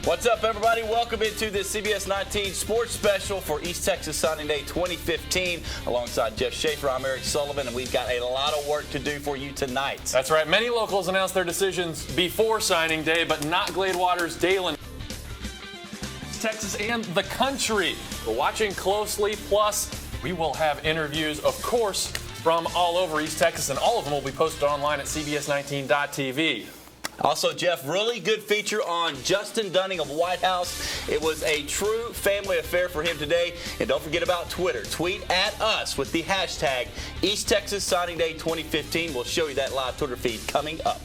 What's up, everybody? Welcome into this CBS 19 sports special for East Texas Signing Day 2015. Alongside Jeff Schaefer, I'm Eric Sullivan, and we've got a lot of work to do for you tonight. That's right. Many locals announced their decisions before signing day, but not Gladewater's Dalen. Texas and the country. We're watching closely. Plus, we will have interviews, of course, from all over East Texas, and all of them will be posted online at cbs19.tv. Also, Jeff, really good feature on Justin Dunning of White House. It was a true family affair for him today. And don't forget about Twitter. Tweet at us with the hashtag East Texas Signing Day 2015. We'll show you that live Twitter feed coming up.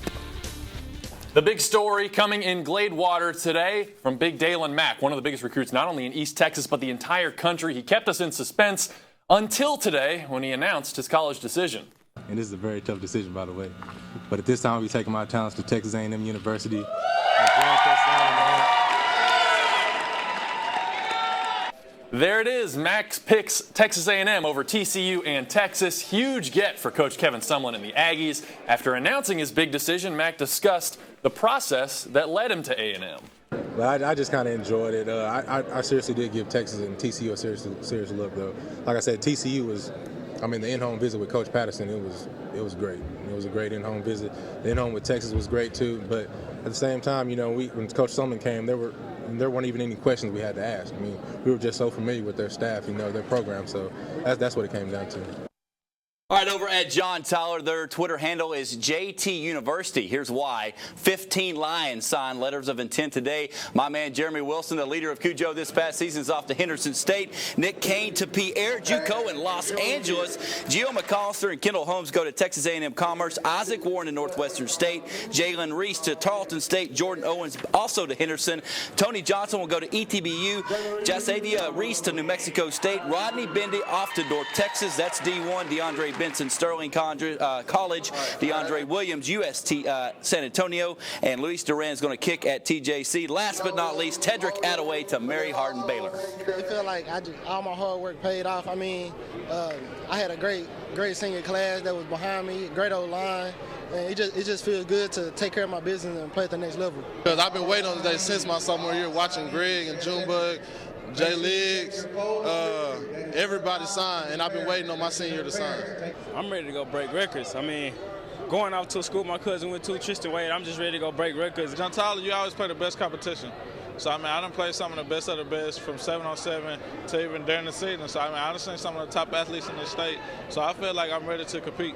The big story coming in Gladewater today from Big Dalen Mack, one of the biggest recruits not only in East Texas but the entire country. He kept us in suspense until today when he announced his college decision. And this is a very tough decision, by the way. But at this time, I'll be taking my talents to Texas A&M University. There it is. Max picks Texas A&M over TCU and Texas. Huge get for Coach Kevin Sumlin and the Aggies. After announcing his big decision, Mack discussed the process that led him to A&M. But I just kind of enjoyed it. I seriously did give Texas and TCU a serious look, though. Like I said, TCU was, the in-home visit with Coach Patterson, it was great. It was a great in-home visit. The in-home with Texas was great, too. But at the same time, when Coach Sumlin came, there weren't even any questions we had to ask. We were just so familiar with their staff, their program. So that's what it came down to. All right, over at John Tyler, their Twitter handle is JT University. Here's why. 15 Lions signed letters of intent today. My man Jeremy Wilson, the leader of Cujo this past season, is off to Henderson State. Nick Kane to Pierre Juco in Los Angeles. Gio McAllister and Kendall Holmes go to Texas A&M Commerce. Isaac Warren to Northwestern State. Jalen Reese to Tarleton State. Jordan Owens also to Henderson. Tony Johnson will go to ETBU. Jasavia Reese to New Mexico State. Rodney Bendy off to North Texas. That's D1. DeAndre Benson, Sterling College. DeAndre Williams, UST San Antonio. And Luis Duran is going to kick at TJC. Last but not least, Tedrick Attaway to Mary Hardin Baylor. I feel like all my hard work paid off. I had a great senior class that was behind me, great old line. And it just feels good to take care of my business and play at the next level. Because I've been waiting on this day since my sophomore year, watching Greg and Junebug, Jay Liggs, everybody sign, and I've been waiting on my senior year to sign. I'm ready to go break records. Going off to a school my cousin went to, Tristan Wade, I'm just ready to go break records. John Tyler, you always play the best competition. So, I done played some of the best of the best from 7-on-7 to even during the season. So, I done seen some of the top athletes in the state. So, I feel like I'm ready to compete.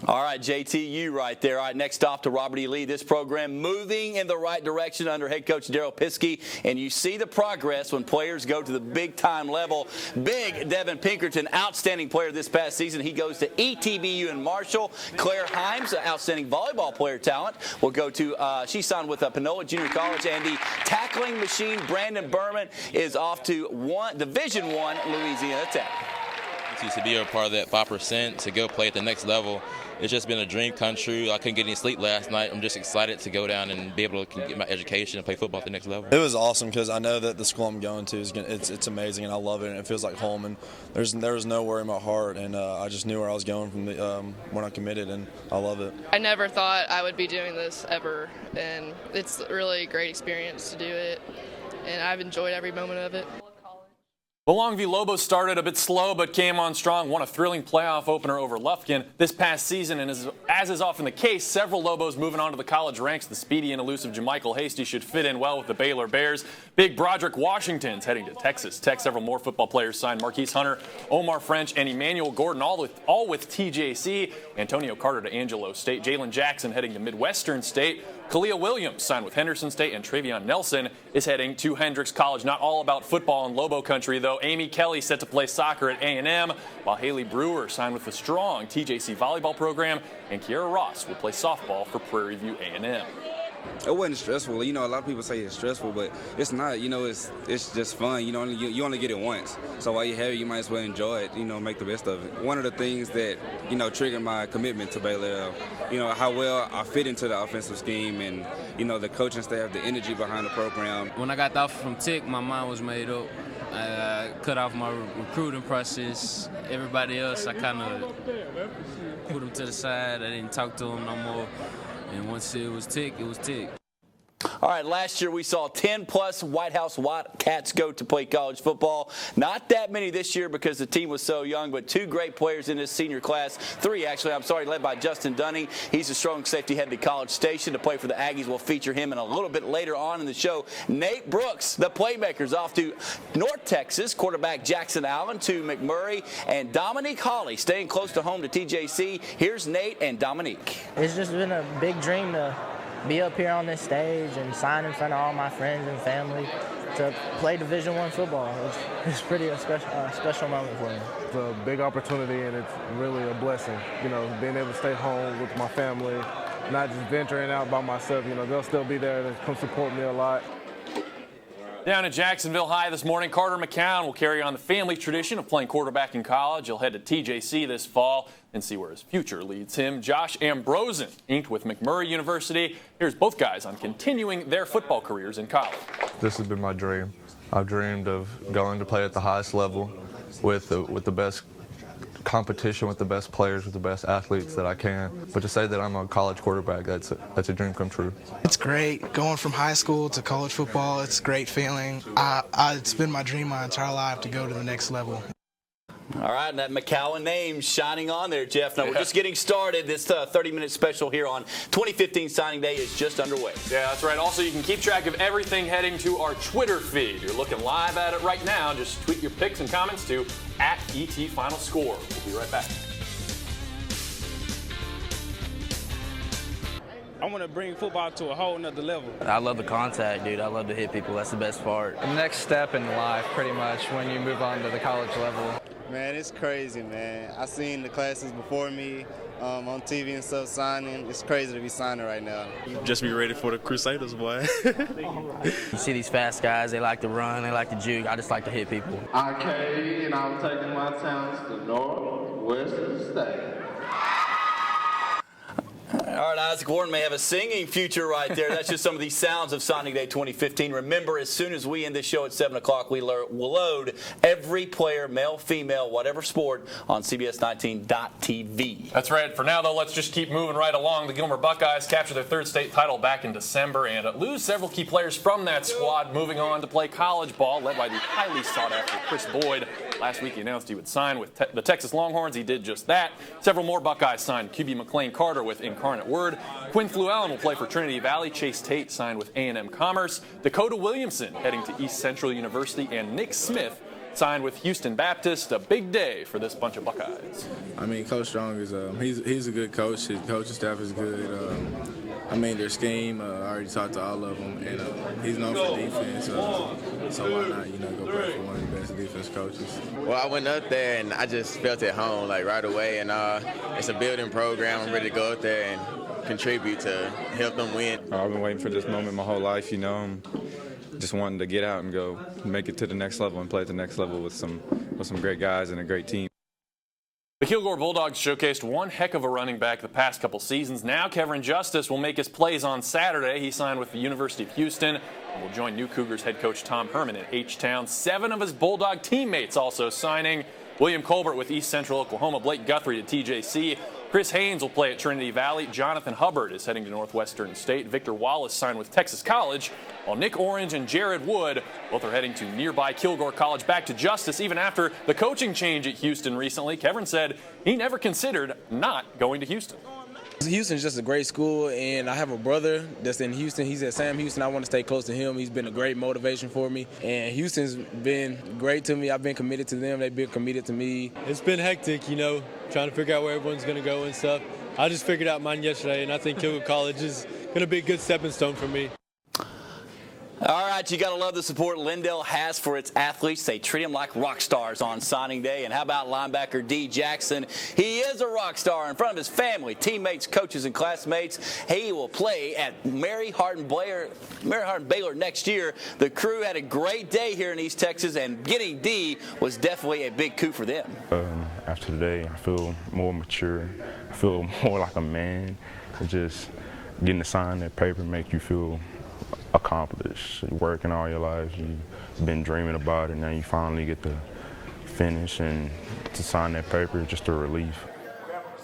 All right, JTU right there. All right, next off to Robert E. Lee. This program moving in the right direction under head coach Daryl Piskey. And you see the progress when players go to the big-time level. Big Devin Pinkerton, outstanding player this past season. He goes to ETBU in Marshall. Claire Himes, an outstanding volleyball player talent, will go to, she signed with Panola Junior College. And the tackling machine, Brandon Berman, is off to Division I Louisiana Tech. To be a part of that 5%, to go play at the next level, it's just been a dream come true. I couldn't get any sleep last night. I'm just excited to go down and be able to get my education and play football at the next level. It was awesome because I know that the school I'm going to it's amazing and I love it and it feels like home and there was no worry in my heart and I just knew where I was going from when I committed and I love it. I never thought I would be doing this ever and it's really a great experience to do it and I've enjoyed every moment of it. The Longview Lobos started a bit slow but came on strong, won a thrilling playoff opener over Lufkin this past season, and as is often the case, several Lobos moving on to the college ranks. The speedy and elusive JaMychal Hasty should fit in well with the Baylor Bears. Big Broderick Washington's heading to Texas Tech. Several more football players signed: Marquise Hunter, Omar French, and Emmanuel Gordon, all with TJC. Antonio Carter to Angelo State. Jalen Jackson heading to Midwestern State. Kalia Williams signed with Henderson State, and Travion Nelson is heading to Hendrix College. Not all about football in Lobo country, though. Amy Kelly set to play soccer at A&M, while Haley Brewer signed with the strong TJC volleyball program, and Kiara Ross will play softball for Prairie View A&M. It wasn't stressful. A lot of people say it's stressful, but it's not. It's just fun. You only get it once. So while you have it, you might as well enjoy it, make the best of it. One of the things that, triggered my commitment to Baylor, how well I fit into the offensive scheme and, the coaching staff, the energy behind the program. When I got the offer from Tech, my mind was made up. I cut off my recruiting process. Everybody else, I kind of put them to the side. I didn't talk to them no more. And once it was Tech, it was Tech. All right, last year we saw 10-plus White House Wildcats go to play college football. Not that many this year because the team was so young, but 2 great players in this senior class. 3, actually, led by Justin Dunning. He's a strong safety headed to College Station to play for the Aggies. We'll feature him in a little bit later on in the show. Nate Brooks, the playmakers, off to North Texas. Quarterback Jackson Allen to McMurray, and Dominique Hawley staying close to home to TJC. Here's Nate and Dominique. It's just been a big dream to be up here on this stage and sign in front of all my friends and family to play Division I football. It's pretty a special moment for me. It's a big opportunity, and it's really a blessing. You know, being able to stay home with my family, not just venturing out by myself. You know, they'll still be there to come support me a lot. Down at Jacksonville High this morning, Carter McCown will carry on the family tradition of playing quarterback in college. He'll head to TJC this fall and see where his future leads him. Josh Ambrosen inked with McMurray University. Here's both guys on continuing their football careers in college. This has been my dream. I've dreamed of going to play at the highest level with the best competition, with the best players, with the best athletes that I can. But to say that I'm a college quarterback, that's a dream come true. It's great. Going from high school to college football, it's a great feeling. It's been my dream my entire life to go to the next level. All right, and that McCowan name shining on there, Jeff. Now, we're just getting started. This 30-minute special here on 2015 Signing Day is just underway. Yeah, that's right. Also, you can keep track of everything heading to our Twitter feed. You're looking live at it right now. Just tweet your pics and comments to @ETFinalScore. We'll be right back. I want to bring football to a whole nother level. I love the contact, dude. I love to hit people. That's the best part. The next step in life, pretty much, when you move on to the college level. Man, it's crazy, man. I seen the classes before me on TV and stuff signing. It's crazy to be signing right now. Just be ready for the Crusaders, boy. You see these fast guys, they like to run, they like to juke. I just like to hit people. I'm KD, and I'm taking my talents to northwest of the state. All right, Isaac Warren may have a singing future right there. That's just some of the sounds of Signing Day 2015. Remember, as soon as we end this show at 7 o'clock, we'll load every player, male, female, whatever sport, on CBS19.TV. That's right. For now, though, let's just keep moving right along. The Gilmer Buckeyes captured their 3rd state title back in December and lose several key players from that squad, moving on to play college ball, led by the highly sought-after Chris Boyd. Last week, he announced he would sign with the Texas Longhorns. He did just that. Several more Buckeyes signed. QB McLean Carter with Incarnate Word. Quinn Fluellen will play for Trinity Valley. Chase Tate signed with A&M Commerce. Dakota Williamson heading to East Central University. And Nick Smith signed with Houston Baptist. A big day for this bunch of Buckeyes. I mean, Coach Strong is he's a good coach. His coaching staff is good. I mean, their scheme, I already talked to all of them, and he's known for defense, so why not, go play for one of the best defense coaches. Well, I went up there, and I just felt at home, right away, and it's a building program. I'm ready to go up there and contribute to help them win. I've been waiting for this moment my whole life, just wanting to get out and go make it to the next level and play at the next level with some great guys and a great team. The Kilgore Bulldogs showcased one heck of a running back the past couple seasons. Now Kevin Justice will make his plays on Saturday. He signed with the University of Houston and will join new Cougars head coach Tom Herman at H-Town. 7 of his Bulldog teammates also signing. William Colbert with East Central Oklahoma. Blake Guthrie to TJC. Chris Haynes will play at Trinity Valley. Jonathan Hubbard is heading to Northwestern State. Victor Wallace signed with Texas College, while Nick Orange and Jared Wood both are heading to nearby Kilgore College. Back to Justice even after the coaching change at Houston recently. Kevin said he never considered not going to Houston. Houston's just a great school, and I have a brother that's in Houston. He's at Sam Houston. I want to stay close to him. He's been a great motivation for me, and Houston's been great to me. I've been committed to them. They've been committed to me. It's been hectic, trying to figure out where everyone's going to go and stuff. I just figured out mine yesterday, and I think Kilgore College is going to be a good stepping stone for me. All right, you got to love the support Lindell has for its athletes. They treat them like rock stars on signing day. And how about linebacker D. Jackson? He is a rock star in front of his family, teammates, coaches, and classmates. He will play at Mary Hardin Baylor next year. The crew had a great day here in East Texas, and getting D was definitely a big coup for them. After today, I feel more mature. I feel more like a man. Just getting to sign that paper make you feel accomplished. You're working all your life, you've been dreaming about it, now you finally get to finish and to sign that paper, just a relief.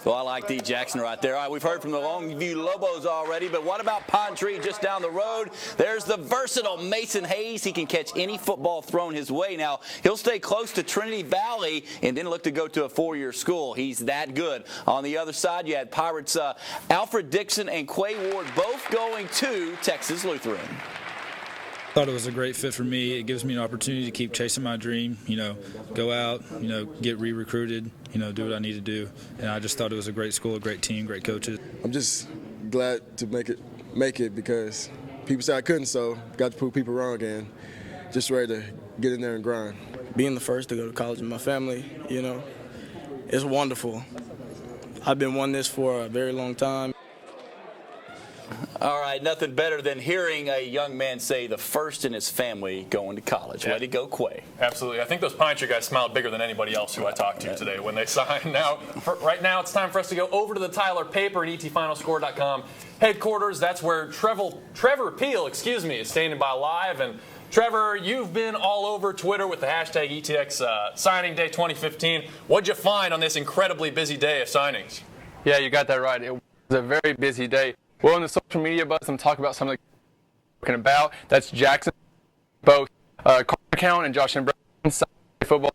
Well, I like D. Jackson right there. All right, we've heard from the Longview Lobos already, but what about Pine Tree just down the road? There's the versatile Mason Hayes. He can catch any football thrown his way. Now, he'll stay close to Trinity Valley and then look to go to a 4-year school. He's that good. On the other side, you had Pirates Alfred Dixon and Quay Ward both going to Texas Lutheran. Thought it was a great fit for me. It gives me an opportunity to keep chasing my dream, go out, get re-recruited, do what I need to do. And I just thought it was a great school, a great team, great coaches. I'm just glad to make it because people said I couldn't, so got to prove people wrong and just ready to get in there and grind. Being the first to go to college in my family, it's wonderful. I've been wanting this for a very long time. All right, nothing better than hearing a young man say the first in his family going to college. Way to go, Quay. Absolutely. I think those Pine Tree guys smiled bigger than anybody else who I talked to today when they signed. Now, right now, it's time for us to go over to the Tyler Paper at etfinalscore.com headquarters. That's where Trevor Peel, is standing by live. And Trevor, you've been all over Twitter with the hashtag ETX Signing Day 2015. What'd you find on this incredibly busy day of signings? Yeah, you got that right. It was a very busy day. Well, in the social media buzz, I'm talking about something I'm talking about. That's Jackson, both Carter and Josh Embry football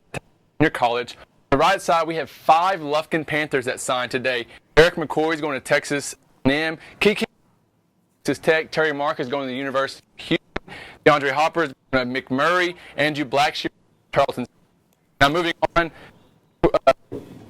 junior college. On the right side, we have 5 Lufkin Panthers that signed today. Eric McCoy is going to Texas A&M. Kiki Texas Tech. Terry Mark is going to the University of Houston. DeAndre Hopper is going to McMurray. Andrew Blackshear, Charleston. Now moving on.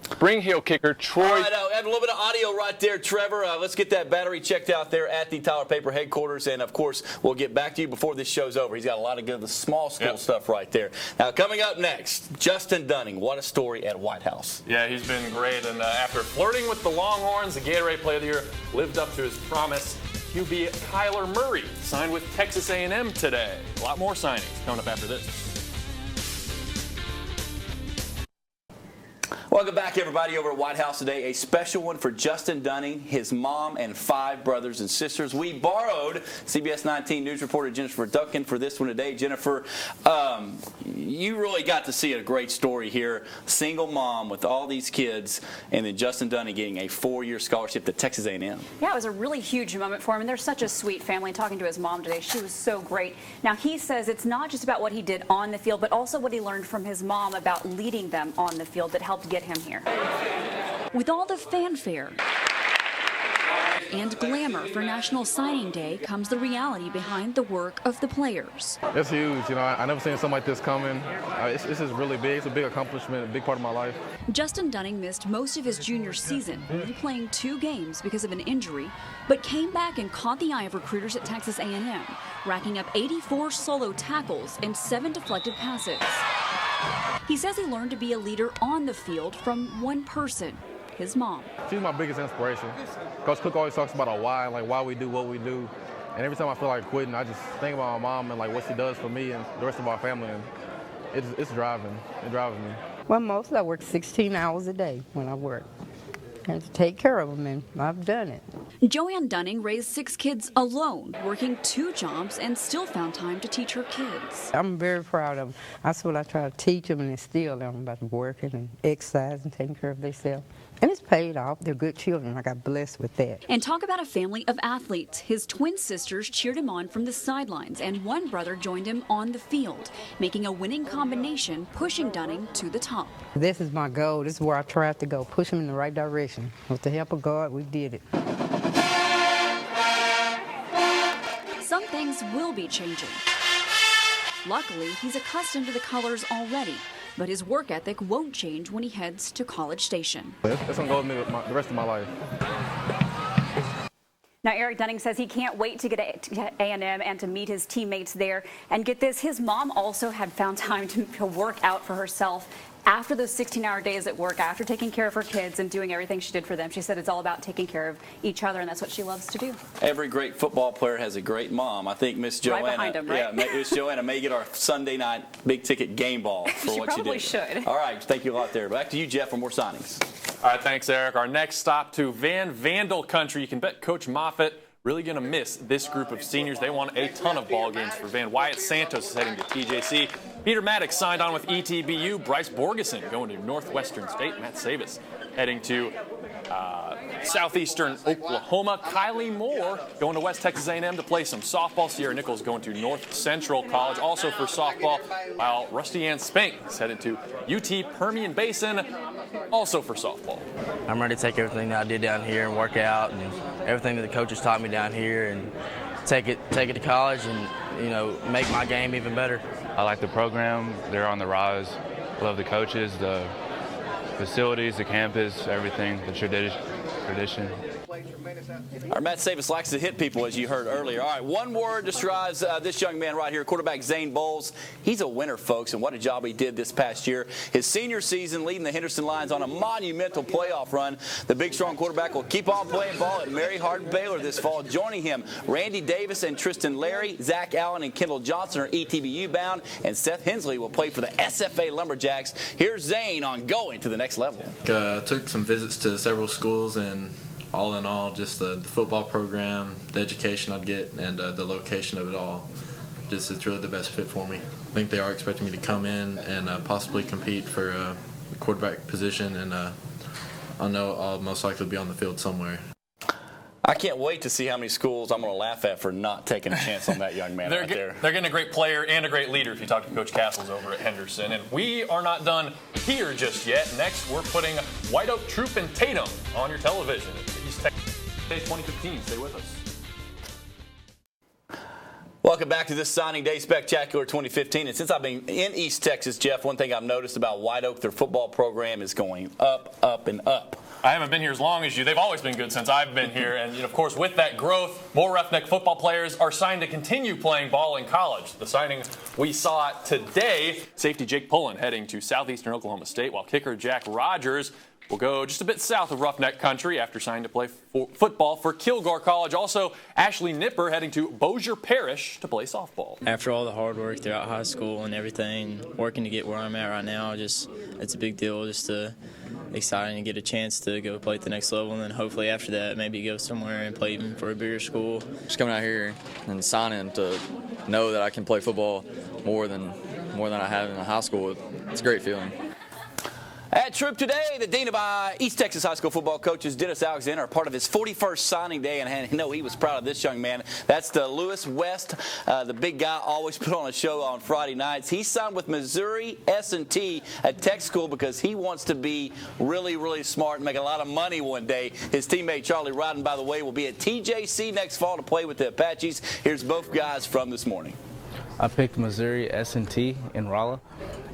Spring Hill kicker Troy. All right, I have a little bit of audio right there, Trevor. Let's get that battery checked out there at the Tyler Paper headquarters, and of course, we'll get back to you before this show's over. He's got a lot of good, the small school stuff right there. Now, coming up next, Justin Dunning. What a story at White House. Yeah, he's been great, and after flirting with the Longhorns, the Gatorade Player of the Year lived up to his promise. QB Kyler Murray signed with Texas A&M today. A lot more signings coming up after this. Welcome back, everybody, over at White House today. A special one for Justin Dunning, his mom, and 5 brothers and sisters. We borrowed CBS 19 News reporter Jennifer Duncan for this one today. Jennifer, you really got to see a great story here. Single mom with all these kids, and then Justin Dunning getting a 4-year scholarship to Texas A&M. Yeah, it was a really huge moment for him, and they're such a sweet family. Talking to his mom today, she was so great. Now, he says it's not just about what he did on the field, but also what he learned from his mom about leading them on the field that helped get him here. With all the fanfare and glamour for National Signing Day comes the reality behind the work of the players. It's huge. I never seen something like this coming. It's just really big. It's a big accomplishment, a big part of my life. Justin Dunning missed most of his junior season, only playing 2 games because of an injury, but came back and caught the eye of recruiters at Texas A&M, racking up 84 solo tackles and 7 deflected passes. He says he learned to be a leader on the field from one person, his mom. She's my biggest inspiration. Coach Cook always talks about our why, like why we do what we do. And every time I feel like quitting, I just think about my mom and like what she does for me and the rest of our family. And it's driving. It drives me. Well, mostly I work 16 hours a day when I work. And to take care of them, and I've done it. Joanne Dunning raised 6 kids alone, working 2 jobs, and still found time to teach her kids. I'm very proud of them. That's what I try to teach them and instill them about working and exercise and taking care of themselves. And it's paid off. They're good children. I got blessed with that. And talk about a family of athletes. His twin sisters cheered him on from the sidelines, and one brother joined him on the field, making a winning combination, pushing Dunning to the top. This is my goal. This is where I tried to go, push him in the right direction. With the help of God, we did it. Some things will be changing. Luckily, he's accustomed to the colors already, but his work ethic won't change when he heads to College Station. That's going to go with me the rest of my life. Now, Eric Dunning says he can't wait to get to A&M and to meet his teammates there. And get this, his mom also had found time to work out for herself after those 16-hour days at work, after taking care of her kids and doing everything she did for them. She said it's all about taking care of each other, and that's what she loves to do. Every great football player has a great mom. I think Miss Joanna, right behind him, right? Yeah, Miss Joanna may get our Sunday night big ticket game ball for she what she did. probably should. All right, thank you a lot there. Back to you, Jeff, for more signings. All right, thanks, Eric. Our next stop to Van Vandel country. You can bet Coach Moffitt really going to miss this group of seniors. They won a ton of ball games for Van. Wyatt Santos is heading to TJC. Peter Maddox signed on with ETBU. Bryce Borgeson going to Northwestern State. Matt Savis heading to Southeastern Oklahoma. Kylie Moore going to West Texas A&M to play some softball. Sierra Nichols going to North Central College, also for softball, while Rusty Ann Spink is headed to UT Permian Basin, also for softball. I'm ready to take everything that I did down here and work out and everything that the coaches taught me down here and take it to college and, make my game even better. I like the program. They're on the rise. Love the coaches, the facilities, the campus, everything, the tradition. Our Matt Savis likes to hit people, as you heard earlier. All right, one word describes this young man right here, quarterback Zane Bowles. He's a winner, folks, and what a job he did this past year. His senior season leading the Henderson Lions on a monumental playoff run. The big, strong quarterback will keep on playing ball at Mary Hardin Baylor this fall. Joining him, Randy Davis and Tristan Larry, Zach Allen and Kendall Johnson are ETBU bound, and Seth Hensley will play for the SFA Lumberjacks. Here's Zane on going to the next level. Took some visits to several schools, and all in all, just the football program, the education I'd get, and the location of it all, just it's really the best fit for me. I think they are expecting me to come in and possibly compete for the quarterback position, and I know I'll most likely be on the field somewhere. I can't wait to see how many schools I'm going to laugh at for not taking a chance on that young man right there. They're getting a great player and a great leader if you talk to Coach Castles over at Henderson. And we are not done here just yet. Next, we're putting White Oak Troop and Tatum on your television. East Texas Day 2015. Stay with us. Welcome back to this Signing Day Spectacular 2015. And since I've been in East Texas, Jeff, one thing I've noticed about White Oak, their football program is going up, up, and up. I haven't been here as long as you. They've always been good since I've been here. And, of course, with that growth, more Roughneck football players are signed to continue playing ball in college. The signing we saw today, safety Jake Pullen heading to Southeastern Oklahoma State, while kicker Jack Rogers will go just a bit south of Roughneck country after signing to play football for Kilgore College. Also, Ashley Nipper heading to Bossier Parish to play softball. After all the hard work throughout high school and everything, working to get where I'm at right now, it's a big deal. Just exciting to get a chance to go play at the next level, and then hopefully after that maybe go somewhere and play even for a bigger school. Just coming out here and signing to know that I can play football more than I have in high school, it's a great feeling. At Troop today, the Dean of East Texas High School football coaches, Dennis Alexander, are part of his 41st signing day, and I know he was proud of this young man. That's the Lewis West, the big guy, always put on a show on Friday nights. He signed with Missouri S&T at tech school because he wants to be really, really smart and make a lot of money one day. His teammate Charlie Rodden, by the way, will be at TJC next fall to play with the Apaches. Here's both guys from this morning. I picked Missouri S&T in Rolla,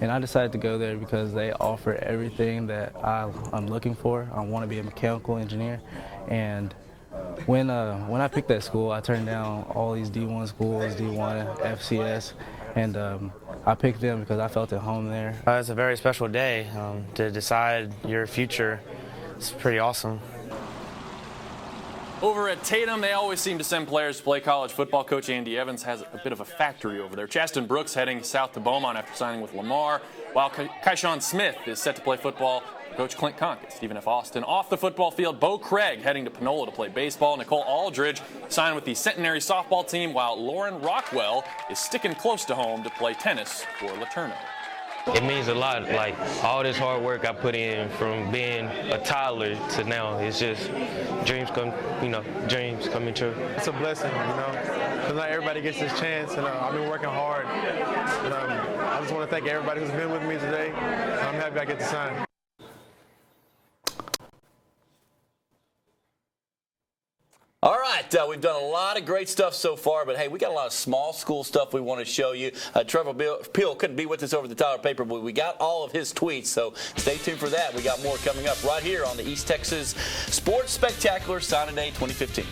and I decided to go there because they offer everything that I'm looking for. I want to be a mechanical engineer, and when I picked that school, I turned down all these D1 schools, D1, FCS, and I picked them because I felt at home there. It's a very special day to decide your future. It's pretty awesome. Over at Tatum, they always seem to send players to play college football. Coach Andy Evans has a bit of a factory over there. Chaston Brooks heading south to Beaumont after signing with Lamar, while Kyshawn Smith is set to play football. Coach Clint Conk at Stephen F. Austin. Off the football field, Bo Craig heading to Panola to play baseball. Nicole Aldridge signed with the Centenary softball team, while Lauren Rockwell is sticking close to home to play tennis for Laterno. It means a lot, like all this hard work I put in from being a toddler to now. It's just dreams coming true. It's a blessing, because not everybody gets this chance, and I've been working hard. And I just want to thank everybody who's been with me today. I'm happy I get to sign. All right, we've done a lot of great stuff so far, but hey, we got a lot of small school stuff we want to show you. Trevor Peel couldn't be with us over the Tyler paper, but we got all of his tweets, so stay tuned for that. We got more coming up right here on the East Texas Sports Spectacular Signing Day 2015.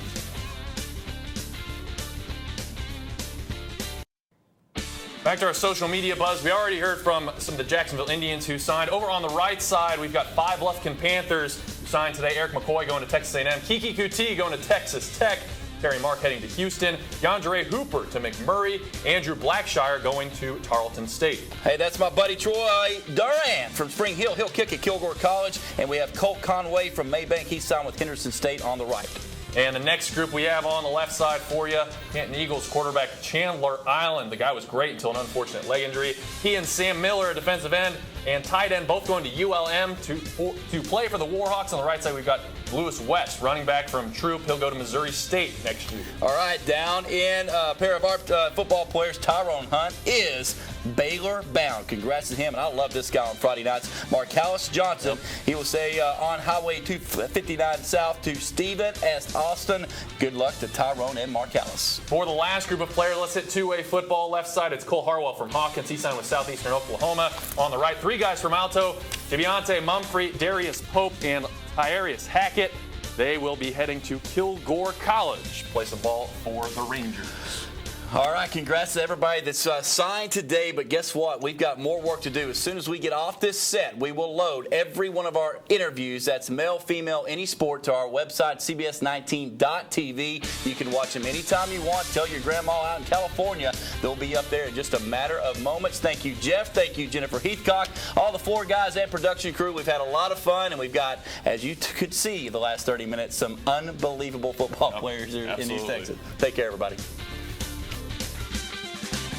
Back to our social media buzz. We already heard from some of the Jacksonville Indians who signed. Over on the right side, we've got 5 Lufkin Panthers who signed today. Eric McCoy going to Texas A&M. Kiki Kuti going to Texas Tech. Terry Mark heading to Houston. Yandere Hooper to McMurray. Andrew Blackshire going to Tarleton State. Hey, that's my buddy Troy Durant from Spring Hill. He'll kick at Kilgore College. And we have Colt Conway from Maybank. He signed with Henderson State on the right. And the next group we have on the left side for you, Canton Eagles quarterback Chandler Island. The guy was great until an unfortunate leg injury. He and Sam Miller, a defensive end, and tight end, both going to ULM to play for the Warhawks. On the right side, we've got Lewis West, running back from Troop. He'll go to Missouri State next year. All right, down in a pair of our football players, Tyrone Hunt is Baylor bound. Congrats to him, and I love this guy on Friday nights. Marcellus Johnson, he will say on Highway 259 South to Stephen S. Austin. Good luck to Tyrone and Marcellus. For the last group of players, let's hit two-way football. Left side, it's Cole Harwell from Hawkins. He signed with Southeastern Oklahoma. On the right, three guys from Alto, Deviante Mumphrey, Darius Pope, and Tyarius Hackett. They will be heading to Kilgore College, play some ball for the Rangers. All right, congrats to everybody that's signed today, but guess what? We've got more work to do. As soon as we get off this set, we will load every one of our interviews, that's male, female, any sport, to our website, cbs19.tv. You can watch them anytime you want. Tell your grandma out in California. They'll be up there in just a matter of moments. Thank you, Jeff. Thank you, Jennifer Heathcock, all the four guys and production crew. We've had a lot of fun, and we've got, as you could see the last 30 minutes, some unbelievable football players in East Texas. Take care, everybody.